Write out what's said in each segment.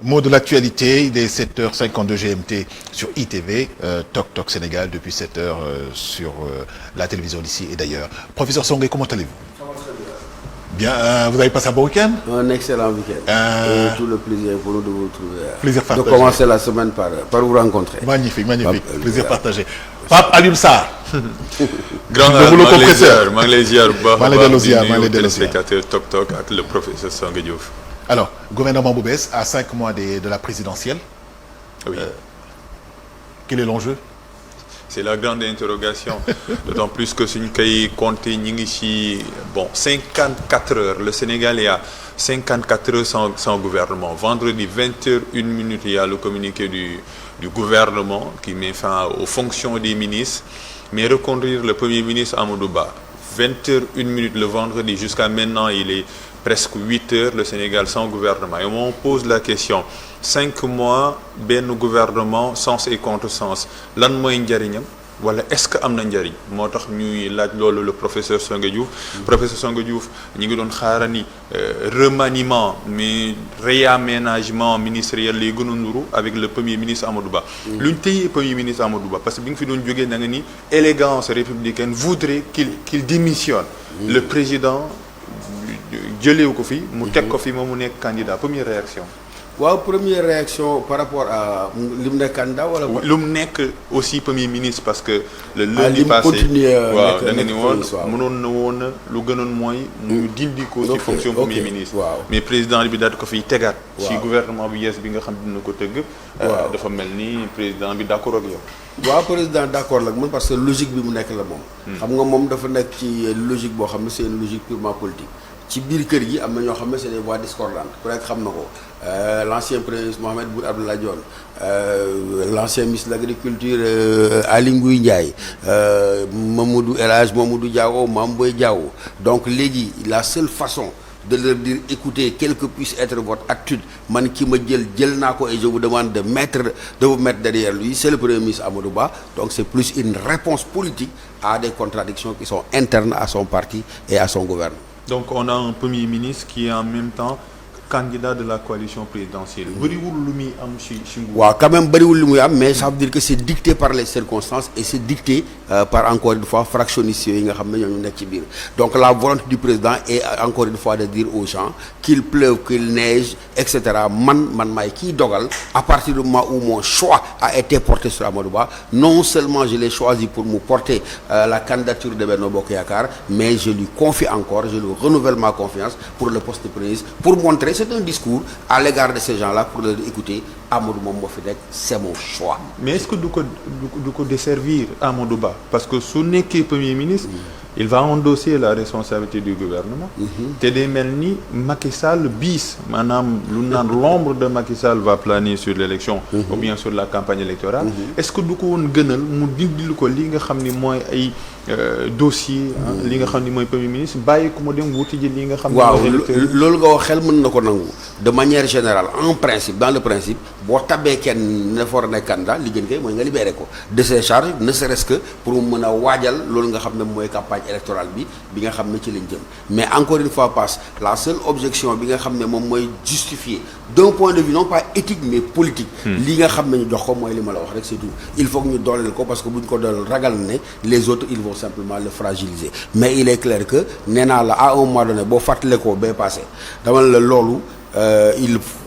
Mot de l'actualité, il est 7h52 GMT sur ITV, Toc Toc Sénégal depuis 7h sur la télévision d'ici et d'ailleurs. Professeur Songué, comment allez-vous? Ça va très bien. Vous avez passé un bon week-end? Un excellent week-end. Et tout le plaisir pour nous de vous retrouver. Plaisir partagé. De commencer la semaine par vous rencontrer. Magnifique, magnifique. Plaisir partagé. Pape Alioune Sarr. grand maa ngi lay ziar bu baax a baax di nuyu téléspectateur Toc Toc ak le professeur Songué Diouf. Alors, gouvernement bu bees à 5 mois de la présidentielle. Oui. Quel est l'enjeu? C'est la grande interrogation. D'autant plus que suñ koy compter ñi ngi ci 54 heures. Le Sénégal est à 54 heures sans gouvernement. Vendredi 20h01 il y a le communiqué du gouvernement qui met fin aux fonctions des ministres, mais reconduire le Premier ministre Amadou Ba. 20h01 le vendredi jusqu'à maintenant il est presque 8 heures le Sénégal sans gouvernement. Et on pose la question 5 mois benn gouvernement sens et contresens lan mooy njariñam wala est-ce que am na njariñ moo tax ñuy laaj loolu le professeur Songué Diouf. Professeur Songué Diouf ñi ngi doon xaarani remaniement mais réaménagement ministériel lay gën a nuru avec le premier ministre Amadou Ba. luñ téye premier ministre Amadou Ba parce que bi nga fi doon jógee da nga ni élégance républicaine voudrait qu'il démissionne. Le président jëlewu ko fi mu teg ko fi moom mu nekk candidat. Première réaction. waaw première réaction par rapport à li mu nekk candidat wala. lu mu nekk aussi premier ministre parce que. le lundi passé waaw da nga ni woon mënoon na woon lu gënoon mooy. mu dindi ko ci fonction premier ministre. waaw mais président bi daal di ko fiy tegaat. ci gouvernement bi yees bi nga xam dina ko tëgg. dafa mel ni président bi d'accord ak yow. waaw président d'accord la man parce que logique bi mu nekk la moom. xam nga moom dafa nekk ci logique boo xam ne c'est une logique purement politique. ci biir kër gi am na ñoo xam ne c'est des voix discordantes ku nekk xam na ko l'ancien premier ministre Mohamed Boun Abdallah Dionne l'ancien ministre de l'agriculture Aly Ngouille Ndiaye Mamadou El Hadj Mamadou Diawo Mame Boye Diao donc léegi la seule façon de leur dire écoutez quelle que puisse être votre attitude man ki ma jël naa ko et je vous demande de vous mettre derrière lui c'est le premier ministre Amadou Ba donc c'est plus une réponse politique à des contradictions qui sont internes à son parti et à son gouvernement. Donc on a un premier ministre qui est en même temps candidat de la coalition présidentielle. bëriwul lu muy am ci nguur. waaw quand même bëriwul lu muy am mais ça veut dire que c'est dicté par les circonstances et c'est dicté par encore une fois fractionnistes yooyu nga xam ne ñoo nekk ci biir. Donc la volonté du président est encore une fois de dire aux gens qu'il pleuve qu'il neige et cetera man maay kiy dogal à partir du moment où mon choix a été porté sur Amadou Ba non seulement je l'ai choisi pour mu porter la candidature de Benno Bokk Yaakaar mais je lui confie encore je lui renouvelle ma confiance pour le poste de premier ministre pour montrer c'est un discours à l'égard de ces gens-là pour leur dire écoutez Amadou moom moo fi nekk c'est mon choix. Mais est-ce que du ko desservir Amadou Ba parce que su nekkee premier ministre. Il va endosser la responsabilité du gouvernement. te day mel ni Macky Sall bis maanaam lu naan l'ombre de Macky Sall va planer sur l'élection ou bien sur la campagne électorale. Est-ce que du ko woon gënal mu dindil ko li nga xam ni mooy ay dossier li nga xam ni mooy premier ministre bàyyi ko mu dem wuti ji li nga xam ni waaw loolu nga wax xel mën na ko nangu de manière générale en principe dans le principe boo tabee kenn ne for nekk candidat li gën kay mooy nga libéré ko de ses charges ne serait-ce que pour mu mën a waajal loolu nga xam ne mooy campagne électorale bi nga xam ne ci lañ jëm mais encore une fois passe la seule objection bi nga xam ne moom mooy justifier d'un point de vue non pas éthique mais politique li nga xam ne ñu jox ko mooy li ma la wax rek c'est tout il faut que ñu dooleel ko parce que bu ñu ko dooleel ragal ne les autres ils vont simplement le fragiliser mais il est clair que nee naa la à un moment donné boo fàttale ko bay passé dama la loolu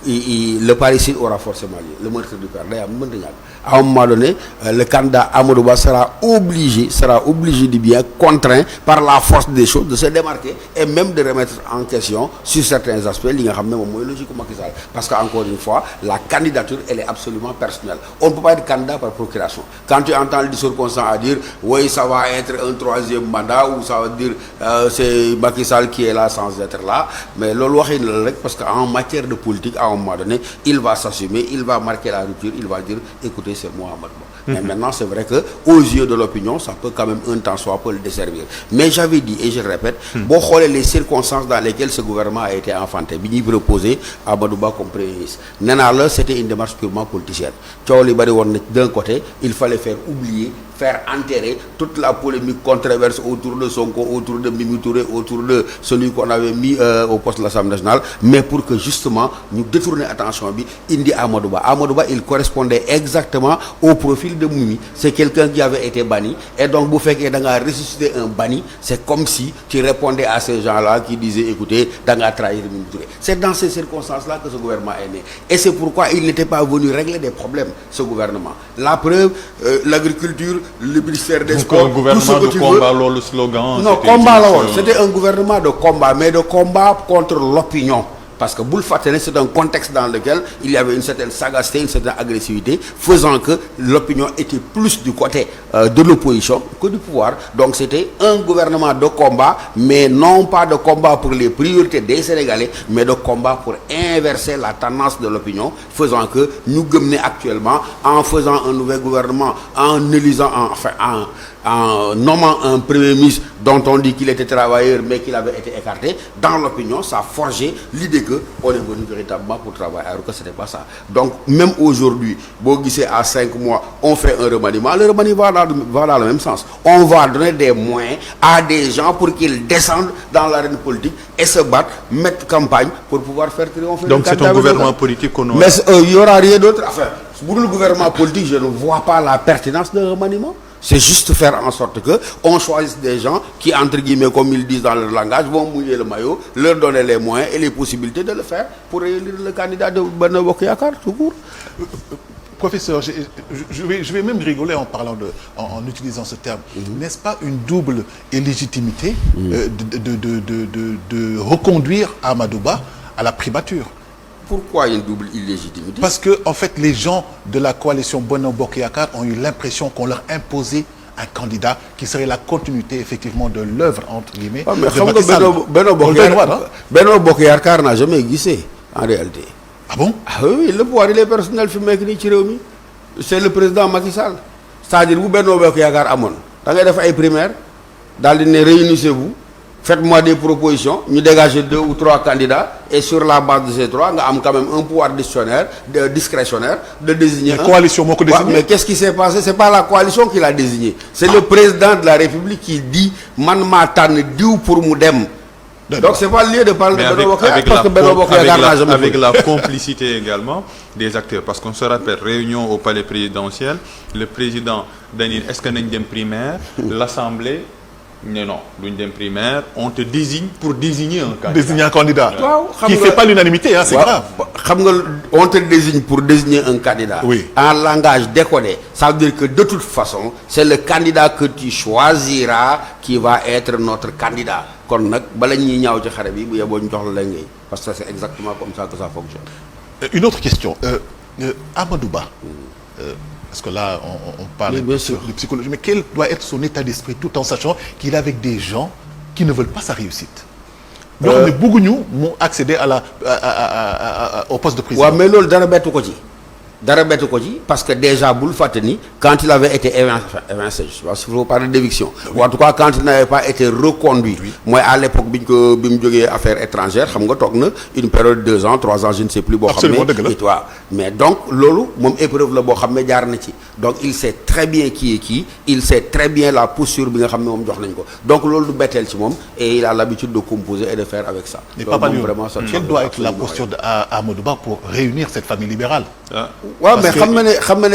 le parricide aura forcément lieu le meurtre du père day am mënta ñàkk à un moment donné le candidat Amadou Ba sera obligé du bien contraint par la force des choses de se démarquer et même de remettre en question sur certains aspects li nga xam ne moom mooy logique Macky Sall parce que encore une fois la candidature elle est absolument personnelle on ne peut pas être candidat par procuration quand tu entends le discours constant à dire oui ça va être un troisième mandat ou ça veut dire c'est Macky Sall qui est là sans être là mais loolu waxin la rek parce que en matière de politique à un moment donné il va s'assumer il va marquer la rupture il va dire écoutez c'est moi Amadou Ba. Mais maintenant c'est vrai que aux yeux de l'opinion ça peut quand même un temps soit peu le desservir mais j'avais dit et je le répète boo xoolee les circonstances dans lesquelles ce gouvernement a été enfanté bi ñuy proposé Amadou Ba comme premier ministre nee naa la c'était une démarche purement politicienne coow li bari woon na d'un côté il fallait faire oublier faire enterrer toute la polémique controverse autour de Sonko, autour de Mimi Touré, autour de celui qu'on avait mis au poste de l'Assemblée nationale, mais pour que justement nous détourner attention bi indi Amadou Ba. Amadou Ba il correspondait exactement au profil de Mimi. C'est quelqu'un qui avait été banni et donc bu fekkee da ngaa ressusciter un banni c'est comme si tu répondais à ces gens-là qui disaient écoutez da ngaa trahir Mimi Touré. C'est dans ces circonstances-là que ce gouvernement est né et c'est pourquoi il n'était pas venu régler des problèmes ce gouvernement. La preuve l'agriculture, le ministère des Sports, tout ce que tu veux. Le slogan. Non, combat la woon. C'était un gouvernement de combat, mais de combat contre l'opinion. Parce que Boul Fatene, c'est un contexte dans lequel il y avait une certaine sagacité, une certaine agressivité, faisant que l'opinion était plus du côté de l'opposition que du pouvoir. Donc c'était un gouvernement de combat, mais non pas de combat pour les priorités des Sénégalais, mais de combat pour inverser la tendance de l'opinion, faisant que nous gommenons actuellement, en faisant un nouvel gouvernement, en élisant, en nommant un premier ministre dont on dit qu'il était travailleur mais qu'il avait été écarté, dans l'opinion, ça a forgé l'idée qu'on est venu véritablement pour travailler, alors que ce n'était pas ça. Donc, même aujourd'hui, à 5 mois, on fait un remaniement, le remaniement va dans le même sens. On va donner des moyens à des gens pour qu'ils descendent dans l'arène politique et se battent, mettre campagne pour pouvoir faire triompher. Donc, c'est un gouvernement politique qu'on aura. Mais il n'y aura rien d'autre. Enfin, pour le gouvernement politique, je ne vois pas la pertinence d'un remaniement. C'est juste faire en sorte que on choisisse des gens qui, entre guillemets, comme ils disent dans leur langage, vont mouiller le maillot, leur donner les moyens et les possibilités de le faire pour élire le candidat de Benno Bokk Yakaar, tout court. Professeur, je vais même rigoler en utilisant ce terme. N'est-ce pas une double illégitimité de reconduire Amadou Ba à la primature? Pourquoi une double illégitimité? Parce que, en fait, les gens de la coalition Benno Bokk Yakaar ont eu l'impression qu'on leur imposait un candidat qui serait la continuité, effectivement, de l'œuvre, entre guillemets, mais de Macky Sall. Benno Bokk Yakaar n'a jamais existé, en réalité. Ah bon? Ah oui, le pouvoir, il est personnel, c'est le président Macky Sall. C'est-à-dire, vous, Benno Bokk Yakaar amon, vous avez fait une primaire, réunissez-vous, faites-moi des propositions, nous dégagez 2 ou 3 candidats et sur la base de ces 3, nous avons quand même un pouvoir discrétionnaire de désigner la coalition, mais qu'est-ce qui s'est passé? C'est pas la coalition qui l'a désigné. C'est le président de la République qui dit « Man ma tane diou pour moudem ». Donc c'est pas le lieu de parler de Benno Bokk Yakaar parce que Benno Bokk Yakaar n'a jamais avec la complicité également des acteurs. Parce qu'on se rappelle, réunion au palais présidentiel, le président Daniel, est-ce qu'on a une primaire? L'Assemblée non, l'une primaire, on te désigne pour désigner un candidat. Désigner un candidat. Qui ne fait pas l'unanimité, hein, c'est grave. On te désigne pour désigner un candidat. Oui. En langage décodé, ça veut dire que de toute façon, c'est le candidat que tu choisiras qui va être notre candidat. Parce que c'est exactement comme ça que ça fonctionne. Une autre question. Amadou Ba. Parce que là, on parle de psychologie, mais quel doit être son état d'esprit tout en sachant qu'il est avec des gens qui ne veulent pas sa réussite? Donc, beaucoup de nous ont accédé au poste de président. Oui, mais parce que déjà, Boul Fateni, quand il avait été évincé, je ne sais pas si vous parlez d'éviction, ou en tout cas quand il n'avait pas été reconduit, moi à l'époque, j'ai affaires étrangères, une période de 2 ans, 3 ans, je ne sais plus. Absolument, mais donc, Lolo, mon épreuve, donc il sait très bien qui est qui, il sait très bien la posture, donc Lolo et il a l'habitude de composer et de faire avec ça. Mais Papa Lyon, quelle doit être la posture d'Amadou Ba pour réunir cette famille libérale? Ouais, mais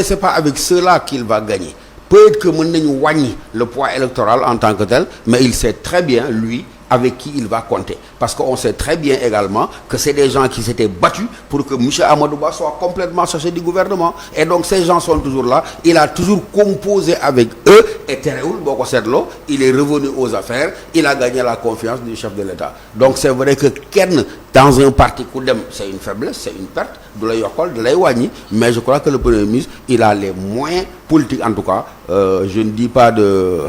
c'est pas avec cela qu'il va gagner. Peut-être que le poids électoral en tant que tel, mais il sait très bien, lui, avec qui il va compter. Parce qu'on sait très bien également que c'est des gens qui s'étaient battus pour que M. Amadou Ba soit complètement chargé du gouvernement. Et donc ces gens sont toujours là. Il a toujours composé avec eux. Et Tereoul Bokosedlo, il est revenu aux affaires. Il a gagné la confiance du chef de l'État. Donc c'est vrai que Ken, dans un parti Koudem, c'est une faiblesse, c'est une perte. De la Yokol, de la Iwani. Mais je crois que le Premier ministre, il a les moyens politiques en tout cas. Je ne dis pas de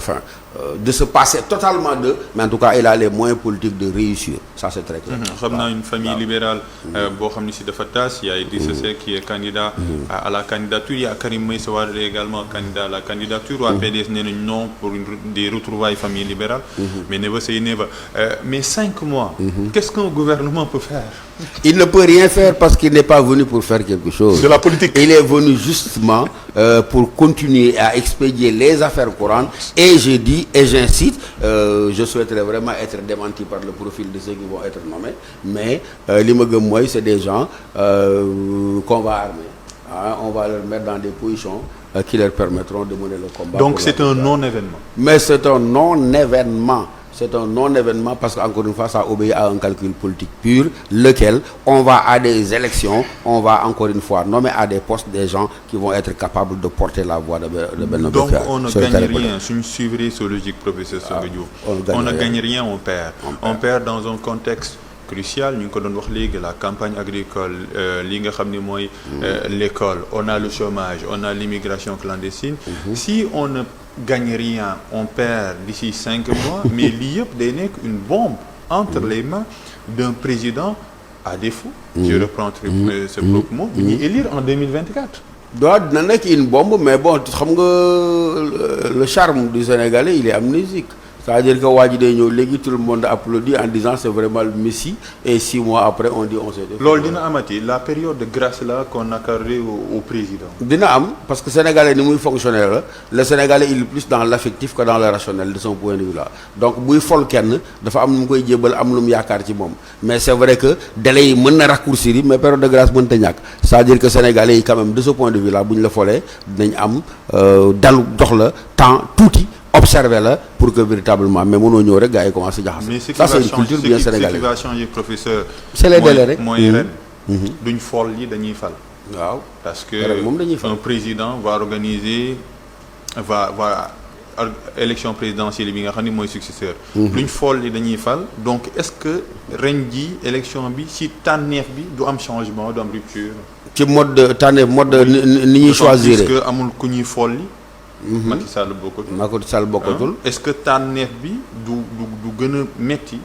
se passer totalement d'eux, mais en tout cas, il a les moyens politiques de réussir. Ça, c'est très clair. On a une famille libérale, il y a Idrissa Seck qui est candidat à la candidature, il y a Karim Meïssa Wade également candidat à la candidature, ou à PDS non pour des retrouvailles famille libérale, mais never say never. Mais 5 mois, qu'est-ce qu'un gouvernement peut faire? Il ne peut rien faire parce qu'il n'est pas venu pour faire quelque chose. De la politique. Il est venu justement pour continuer à expédier les affaires courantes. Et je dis, et j'incite, je souhaiterais vraiment être démenti par le profil de ceux qui vont être nommés, mais li ma gëm mooy c'est des gens qu'on va armer. On va leur mettre dans des positions qui leur permettront de mener le combat. Donc c'est un non-événement. Mais c'est un non-événement. C'est un non-événement parce qu'encore une fois, ça obéit à un calcul politique pur, lequel on va à des élections, on va encore une fois nommer à des postes des gens qui vont être capables de porter la voix de Benno Bokk Yaakaar. Donc on ne gagne rien, si nous suivrions ce logique, professeur Songo Diouf. On ne gagne rien, on perd. On perd dans un contexte crucial. Ñu ngi ko doon wax léegi la campagne agricole, li nga xam ne mooy l'école, on a le chômage, on a l'immigration clandestine. Si on ne gagne rien, on perd d'ici 5 mois, mais lii yëpp day nekk une bombe entre les mains d'un président à défaut. Je reprends ce propre mot, bu ñuy élire en 2024. Doit dina nekk une bombe, mais bon xam nga le charme du Sénégalais, il est amnésique. C'est-à-dire que waa ji day ñëw léegi tout le monde applaudit en disant c'est vraiment le Messie, et 6 mois après on dit on s'est défait. Loolu dina amati la période de grâce là qu'on accorde au président. Dina am parce que Sénégalais ni muy fonctionner la, le Sénégalais il est plus dans l'affectif que dans le rationnel de son point de vue là. Donc buy fol kenn dafa am nu mu koy jébal am lu mu yaakaar ci moom, mais c'est vrai que délai yi mën na raccourcir yi, mais période de grâce mënta ñàkk. C'est-à-dire que Sénégalais yi quand même de ce point de vue là bu ñu la folee dinañ am dalu jox la temps tuuti observer la pour que véritablement mais mënoo ñëw rek gars yi commencé jaxase. Ça c'est une culture bien sénégalaise. Ce qui va changer, professeur, c'est les délais rek. mooy ren duñ fol yi dañuy fal. waaw parce que un président va organiser va élection présidentielle bi nga xam ne mooy successeur. duñ fol yi dañuy fal. Donc est-ce que ren ji élection bi ci tànneef bi du am changement, du am rupture. ci mode de tànneef mode ni ñuy choisir. Parce que amul ku ñuy fol yi. Macky Sall bokkatul. Est-ce que tànneef bi du gën a metti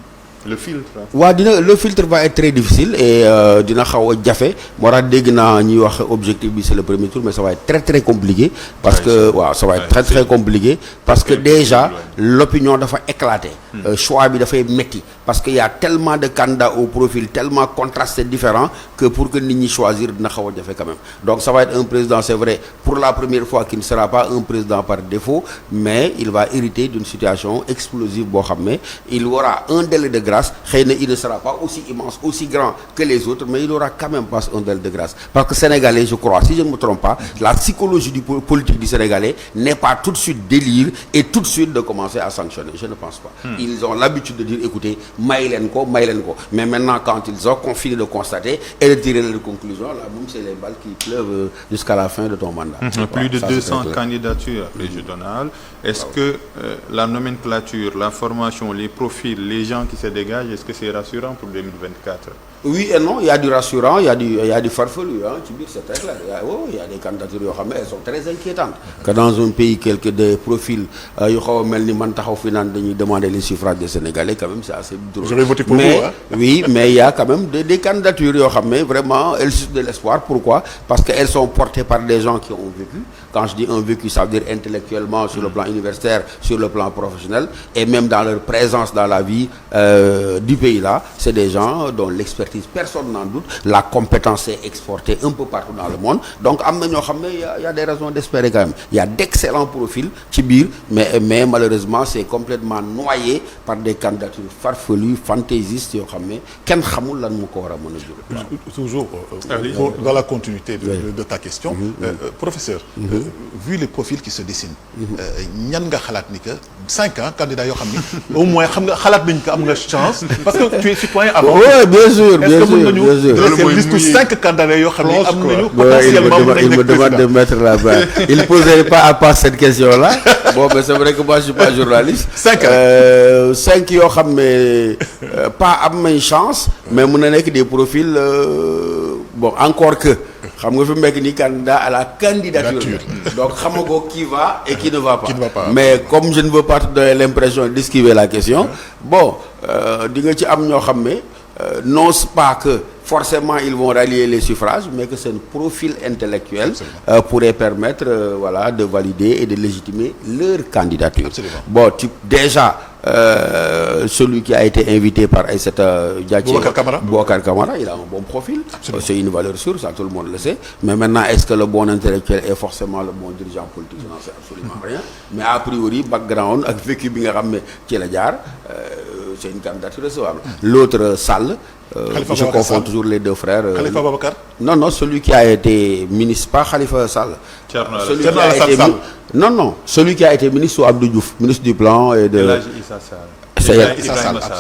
le filtre. waaw le filtre va être très difficile et dina xaw a jafe moo tax dégg naa ñuy wax objectif bi c'est le premier tour, mais ça va être très très compliqué parce que waaw ça va être très très compliqué parce que déjà l'opinion dafa éclater. Choix bi dafay metti parce que y a tellement de candidats au profil tellement contrastés différents que pour que nit ñi choisir dina xaw a jafe quand même. Donc ça va être un président, c'est vrai, pour la première fois qui ne sera pas un président par défaut, mais il va hériter d'une situation explosive boo xam ne il aura un délai de grâce. Xëy na il ne sera pas aussi immense, aussi grand que les autres, mais il aura quand même pas un délai de grâce. Parce que Sénégalais, je crois, si je ne me trompe pas, la psychologie politique du Sénégalais n'est pas tout de suite d'élire et tout de suite de commencer à sanctionner. Je ne pense pas. Ils ont l'habitude de dire, écoutez, may leen ko. Mais maintenant, quand ils ont fini de constater et de tirer les conclusions, là, même c'est les balles qui pleuvent jusqu'à la fin de ton mandat. Plus de 200 candidatures régionales. Est-ce que la nomenclature, la formation, les profils, les gens qui se dégagent, est-ce que c'est rassurant pour 2024? Oui et non, il y a du rassurant, il y a du farfelu, c'est très clair. Il y a des candidatures elles sont très inquiétantes. Que dans un pays des profils yu xaw a mel ni man taxaw fi naan dañuy demander les suffrages des Sénégalais, quand même c'est assez drôle. J'aurais voté pour vous, hein? Oui, mais il y a quand même des candidatures vraiment elles suscitent de l'espoir. Pourquoi? Parce qu'elles sont portées par des gens qui ont vécu. Quand je dis un vécu, ça veut dire intellectuellement, sur le plan universitaire, sur le plan professionnel, et même dans leur présence dans la vie du pays là. C'est des gens dont l'expertise, personne n'en doute, la compétence est exportée un peu partout dans le monde. Donc il y a des raisons d'espérer quand même. Il y a d'excellents profils ci biir, mais malheureusement c'est complètement noyé par des candidatures farfelues, fantaisistes yoo xam ne kenn xamul lan mu ko war a mën a jur. Toujours dans la continuité de ta question, professeur, vu les profils qui se dessinent, ñan nga xalaat ni que 5 ans candidats yoo xam ni au moins xam nga xalaat nañ ko am nga chance parce que tu es citoyen avant. Oui, bien sûr, bien sûr. Est-ce que mën nañu dresser liste 5 candidats yoo xam ni am nañu potentiellement il me demande de mettre la barre. Il ne posait pas à part cette question-là. Bon, mais c'est vrai que moi je suis pas journaliste. 5 yoo xam ne pas am may chance, mais mën na nekk des profils bon encore que xam nga fi mu nekk nii candidat à la candidature. Donc xamagoo qui va et qui ne va pas. Mais comme je ne veux pas te donner l'impression d'esquiver la question, bon di nga ci am ñoo xam ne non pas que forcément ils vont rallier les suffrages, mais que c'est un profil intellectuel pourrait permettre de valider et de légitimer leur candidature. Absolument. Bon, déjà celui qui a été invité par Aïssata Diathie, Boubacar Camara, il a un bon profil. C'est une valeur sûre, ça tout le monde le sait. Mais maintenant, est-ce que le bon intellectuel est forcément le bon dirigeant politique? Je n'en sais absolument rien. Mais a priori, background, avec vécu bi nga xam ne ci la jaar, c'est une candidature recevable. L'autre Sall. Je confonds toujours les deux frères. Khalifa Babacar. Non, celui qui a été ministre, pas Khalifa Sall. Celui qui a été ministre sous Abdou Diouf, ministre du plan et de.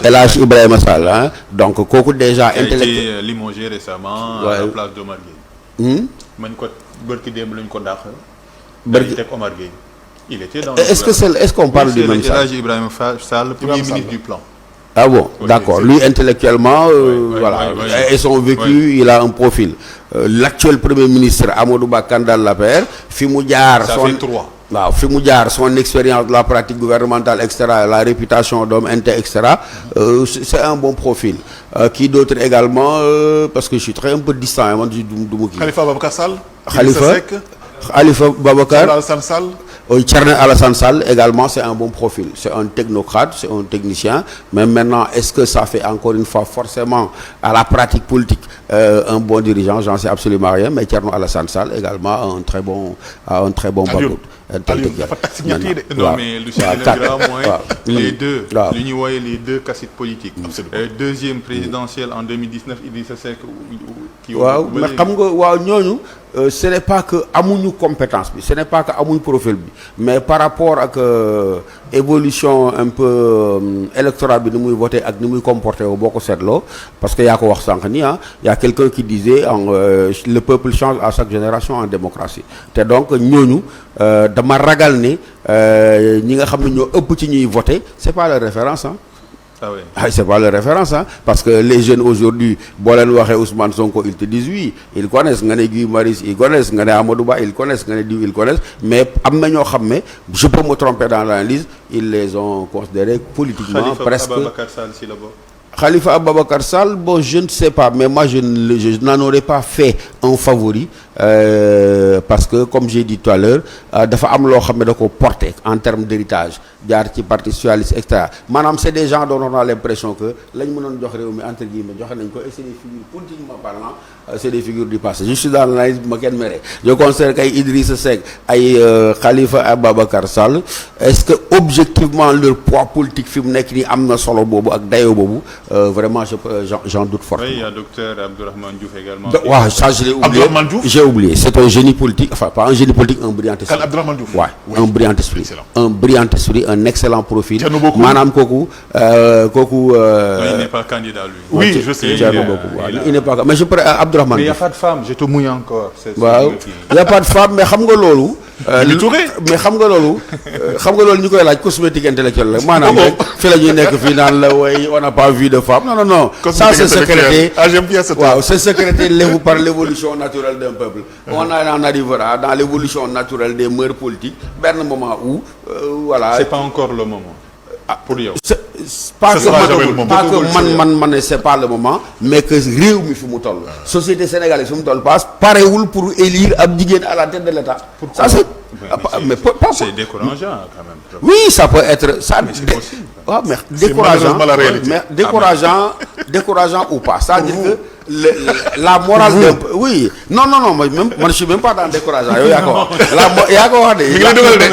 El Hadj Ibrahima Sall, hein. Donc kooku déjà intellectuel. Il a été limogé récemment à la place d'Omar Gueye. man ko bërki démb lañ ko dàq. bërki Omar Gueye. Il était dans. Est-ce qu'on parle du même Sall? El Hadj Ibrahima Sall, premier ministre du plan. Ah bon, d'accord. Lui intellectuellement, voilà, et son vécu, il a un profil. L'actuel premier ministre Amadou Ba candidat de l'APR, fi mu jaar waaw fi mu jaar son expérience de la pratique gouvernementale etc., la réputation d'homme intègre etc., c'est un bon profil. Qui d'autre également, parce que je suis un peu distant, man du mu kii. Khalifa Babacar Sall. Khalifa Babacar. Alassane Sall. Thierno Alassane Sall également, c'est un bon profil. C'est un technocrate, c'est un technicien. Mais maintenant, est-ce que ça fait encore une fois forcément à la pratique politique un bon dirigeant? J'en sais absolument rien. Mais Thierno Alassane Sall également a un très bon bagage. Non mais lu si gën a grave mooy les deux li ñuy wooye les deux cassettes politiques. Deuxième présidentielle en 2019 Idrissa Seck waaw mais xam nga waaw ñooñu ce n'est pas que amuñu compétence bi, ce n'est pas que amuñu profil bi, mais par rapport ak évolution un peu électorale bi ni muy voté ak ni muy comporté wu boo ko seetloo, parce que yaa ko wax sànq nii y a quelqu'un qui disait le peuple change à chaque génération en démocratie. Te donc ñooñu dama ragal ni ñi nga xam ne ñoo ëpp ci ñuy voté c'est pas la référence c'est pas la référence parce que les jeunes aujourd'hui boo leen waxee Ousmane Sonko ils te disent oui, ils connaissent nga ne Guy Marius, ils connaissent nga ne Amadou Ba, ils connaissent nga ne diw, ils connaissent, mais am na ñoo xam ne je peux me tromper dans l'analyse, ils les ont considérés politiquement presque. Khalifa Ababacar Sall, bon, je ne sais pas, mais moi je n'en aurais pas fait un favori parce que comme j'ai dit tout à l'heure dafa am loo xam ne da ko porté en termes d'héritage jaar ci parti socialiste et cetera. Maanaam c'est des gens dont on a l'impression que lañ mënoon jox réew mi entre guillemets joxe nañ ko et c'est des figures politiquement parlant, c'est des figures du passé. Je suis dans l'analyse bu ma kenn mere. Je considère qu'ay Idrissa Seck ay Khalifa Ababacar Sall, est-ce que objectivement leur poids politique fi mu nekk nii am na solo boobu ak dayoo boobu? Vraiment j'en doute fortement. Oui, il y a docteur Abdourahmane Diouf également. Waaw, ça je l'ai oublié. Abdourahmane Diouf, j'ai oublié. C'est un génie politique, enfin pas un génie politique, un brillant esprit. Abdourahmane Diouf. Ouais, oui, un brillant esprit. Excellent. Un brillant esprit, un excellent profil. Maanaam kooku il n'est pas candidat lui. Oui, je sais. Il n'est pas, mais je pourrais Abdourahmane. Mais il n'y a pas de femme, je te mouille encore. Waaw, il n'y a pas de femme, mais xam nga loolu. Mais xam nga loolu ñu koy laaj cosmétique intellectuelle la maanaam rek fi la ñuy nekk fii naan la way on n'a pas vu de femme. Non. Ça c'est sécrété. J'aime bien ça. Waaw, c'est sécrété par l'évolution naturelle d'un peuple. On en arrivera dans l'évolution naturelle des mœurs politiques benn moment où voilà. C'est pas encore le moment. Pour yow. Pas que man c'est pas le moment, mais que réew mi fi mu toll. Société sénégalaise fi mu toll parewul pour élire ab jigéen à la tête de l'État. Ça c'est c'est décourageant quand même. Oui, ça peut être ça. Mais c'est possible. Ah, mais décourageant ou pas. C'est-à-dire que la morale d'un oui. Non, moi je suis même pas dans décourageant. Yaa ko wax de.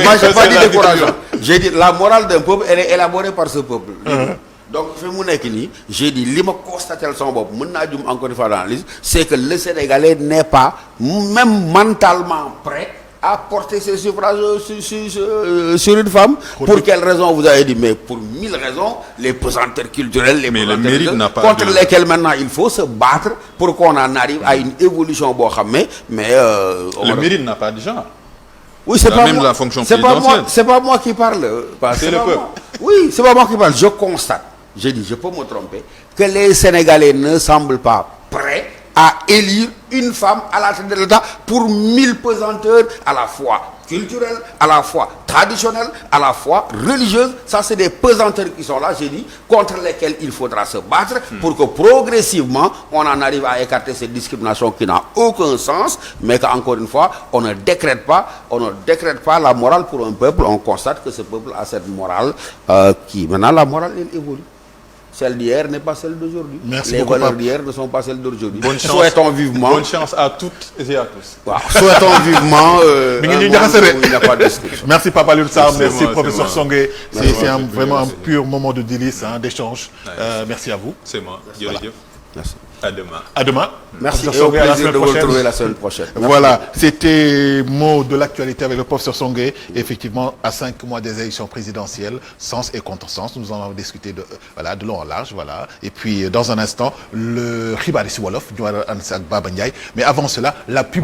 Moi j'ai pas dit décourageant. J'ai dit la morale d'un peuple, elle est élaborée par ce peuple. Donc fi mu nekk nii j'ai dit li ma constaté sama bopp mën naa jum encore une fois dans l'analyse, c'est que le Sénégalais n'est pas même mentalement prêt à porter ses suffrages sur une femme. Pour quelle raison vous avez dit? Mais pour 1000 raisons, les pesanteurs culturelles, contre lesquelles maintenant il faut se battre pour qu'on en arrive à une évolution boo xam ne mais le mérite n'a pas de genre. Oui, c'est pas même moi, la fonction présidentielle. C'est pas moi qui parle. C'est le peuple. Oui, c'est pas moi qui parle. Je constate, j'ai dit, je peux me tromper, que les Sénégalais ne semblent pas prêts à élire une femme à la tête de l'État pour 1000 pesanteurs à la fois culturelles, à la fois traditionnelles, à la fois religieuses. Ça, c'est des pesanteurs qui sont là, j'ai dit, contre lesquels il faudra se battre pour que progressivement, on en arrive à écarter cette discrimination qui n'a aucun sens, mais qu'encore une fois, on ne décrète pas la morale pour un peuple. On constate que ce peuple a cette morale qui, maintenant, la morale, elle évolue. celle d'hier n'est pas celle d'aujourd'hui. Merci les beaucoup, valeurs Pape. d'hier ne sont pas celles d'aujourd'hui. Bonne chance. Souhaitons vivement. Bonne chance à toutes et à tous. waaw souhaitons vivement. Mi ngi un ñuy monde jaxase où il n'y a pas de description. merci Pape Alioune Sarr, C'est merci moi, professeur c'est moi. Songué. Merci. C'est vraiment un Merci. pur moment de délice, d'échange. Nice. Merci à vous. C'est moi. Jërëjëf. Merci. À demain. À demain. Merci Professeur et au Songué, à la plaisir semaine de vous prochaine. retrouver la semaine prochaine. Voilà, c'était mot de l'actualité avec le professeur Songué. Effectivement, à 5 mois des élections présidentielles, sens et contresens, nous en avons discuté de long en large, voilà. Et puis, dans un instant, le xibaar yi ci wolof ñu war a ànd ak Baba Ndiaye. Mais avant cela, la pub